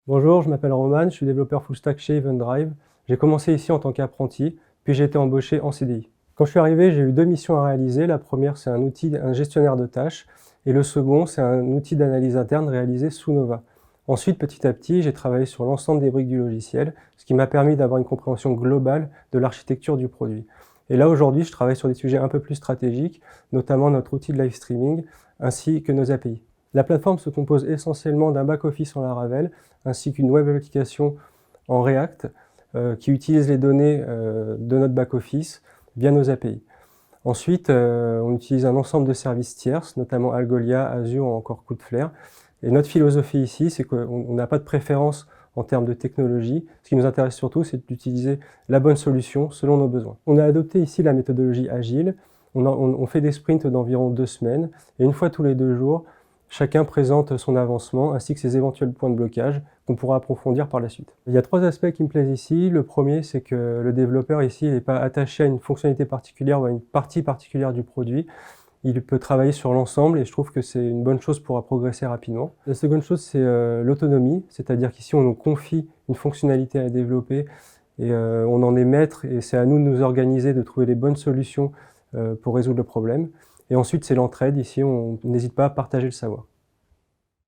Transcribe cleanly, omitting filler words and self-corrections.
Bonjour, je m'appelle Roman, je suis développeur full stack chez EventDrive. J'ai commencé ici en tant qu'apprenti, puis j'ai été embauché en CDI. Quand je suis arrivé, j'ai eu deux missions à réaliser. La première, c'est un gestionnaire de tâches, et le second, c'est un outil d'analyse interne réalisé sous Nova. Ensuite, petit à petit, j'ai travaillé sur l'ensemble des briques du logiciel, ce qui m'a permis d'avoir une compréhension globale de l'architecture du produit. Et là, aujourd'hui, je travaille sur des sujets un peu plus stratégiques, notamment notre outil de live streaming, ainsi que nos API. La plateforme se compose essentiellement d'un back-office en Laravel, ainsi qu'une web application en React qui utilise les données de notre back-office via nos API. Ensuite, on utilise un ensemble de services tierces, notamment Algolia, Azure ou encore Cloudflare. Et notre philosophie ici, c'est qu'on n'a pas de préférence en termes de technologie. Ce qui nous intéresse surtout, c'est d'utiliser la bonne solution selon nos besoins. On a adopté ici la méthodologie agile. On fait des sprints d'environ 2 semaines. Et une fois tous les 2 jours, chacun présente son avancement ainsi que ses éventuels points de blocage qu'on pourra approfondir par la suite. Il y a 3 aspects qui me plaisent ici. Le premier, c'est que le développeur ici n'est pas attaché à une fonctionnalité particulière ou à une partie particulière du produit. Il peut travailler sur l'ensemble et je trouve que c'est une bonne chose pour progresser rapidement. La seconde chose, c'est l'autonomie, c'est-à-dire qu'ici on nous confie une fonctionnalité à développer et on en est maître et c'est à nous de nous organiser, de trouver les bonnes solutions pour résoudre le problème. Et ensuite, c'est l'entraide. Ici, on n'hésite pas à partager le savoir.